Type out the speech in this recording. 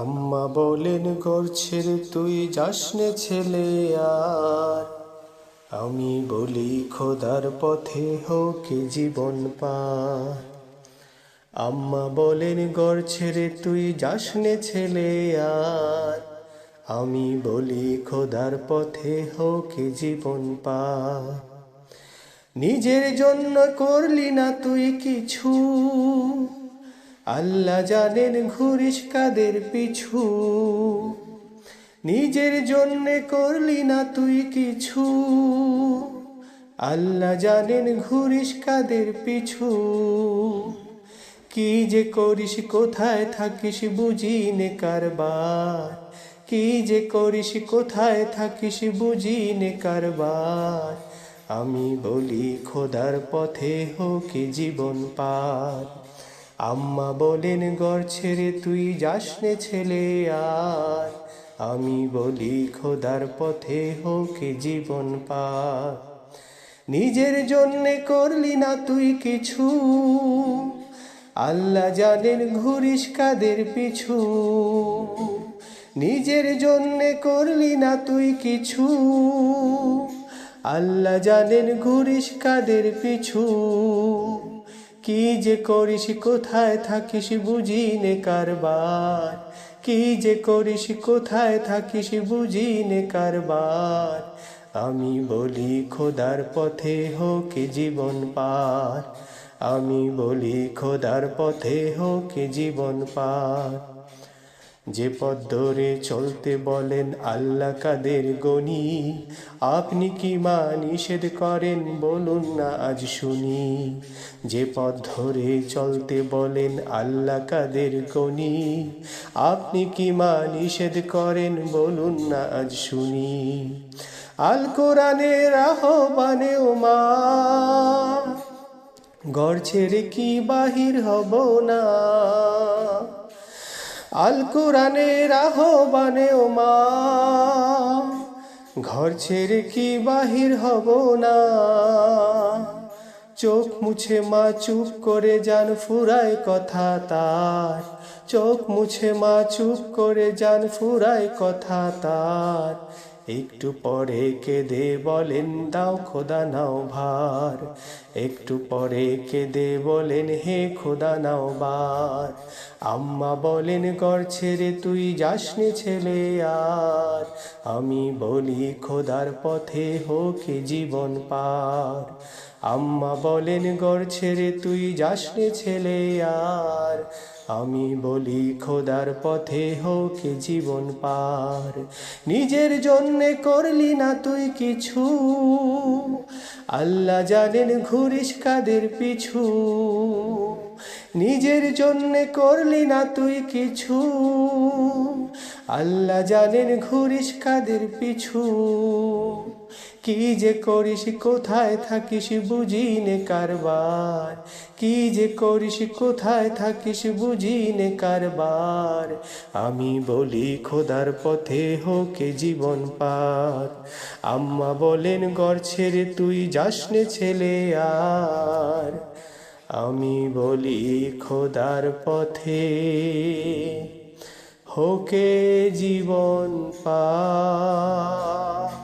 আম্মা বলেন ঘর ছেড়ে তুই যাসনে ছেলে আর। আমি বলি খোদার পথে হোক জীবন পার। আম্মা বলেন ঘর ছেড়ে তুই যাসনে ছেলে আর। আমি বলি খোদার পথে হোক জীবন পার। নিজের জন্য করলি না তুই কিছু, আল্লাহ জানেন ঘুরিস কাদের পিছু। নিজের জন্য করলি না তুই কিছু, আল্লাহ জানেন ঘুরিস কাদের পিছু। কি যে করিস কোথায় থাকিস বুঝি নে কারবার। কি যে করিস কোথায় থাকিস বুঝি নে কারবার। আমি বলি খোদার পথে হোক জীবন পার। আম্মা বলেন ঘর ছেড়ে তুই যাসনে ছেলে আর। আমি বলি খোদার পথে হোক জীবন পার। নিজের জন্যে করলি না তুই কিছু, আল্লাহ জানেন ঘুরিস কাদের পিছু। নিজের জন্যে করলি না তুই কিছু, আল্লাহ জানেন ঘুরিস কাদের পিছু। কি যে করিস কোথায় থাকিস বুঝি নে কারবার। কি যে করিস কোথায় থাকিস বুঝি নে কারবার। আমি বলি খোদার পথে হোক জীবন পার। আমি বলি খোদার পথে হোক জীবন পার। যে পথ ধরে চলতে বলেন আল্লাহ কাদের গনি, আপনি কি মা নিষেধ করেন বলুন না আজ শুনি। যে পথ ধরে চলতে বলেন আল্লাহ কাদের গনি, আপনি কি মা নিষেধ করেন বলুন না আজ শুনি। আল কোরআনের আহ্বানে ও মা, ঘর ছেড়ে কি বাহির হব না। আল কোরআনের আহ্বানে ও মা, ঘর ছেড়ে কি বাহির হব না। চোখ মুছে মা চুপ করে যান ফুরায় কথা তার। চোখ মুছে মা চুপ করে যান ফুরায় কথা তার। একটু পরে কেঁদে বলেন দাও খোদা নাও ভার। একটু পরে কেঁদে বলেন হে খোদা নাও বার। আম্মা বলেন ঘর ছেড়ে তুই যাসনি ছেলে আর। আমি বলি খোদার পথে হোক জীবন পার। আম্মা বলেন ঘর ছেড়ে তুই যাসনি ছেলে আর। আমি বলি খোদার পথে হোক জীবন পার। নিজের জন্যে করলি না তুই কিছু, আল্লাহ জানেন ঘুরিস কাদের পিছু। নিজের জন্যে করলি না তুই কিছু, আল্লাহ জানেন ঘুরিস কাদের পিছু। কি যে করিস কোথায় থাকিস বুঝি নে কারবার। কি যে করিস কোথায় থাকিস বুঝি নে কারবার। আমি বলি খোদার পথে হোক জীবন পার। আম্মা বলেন ঘর ছেড়ে তুই যাসনে ছেলে আর। আমি বলি খোদার পথে হোকে জীবন পার।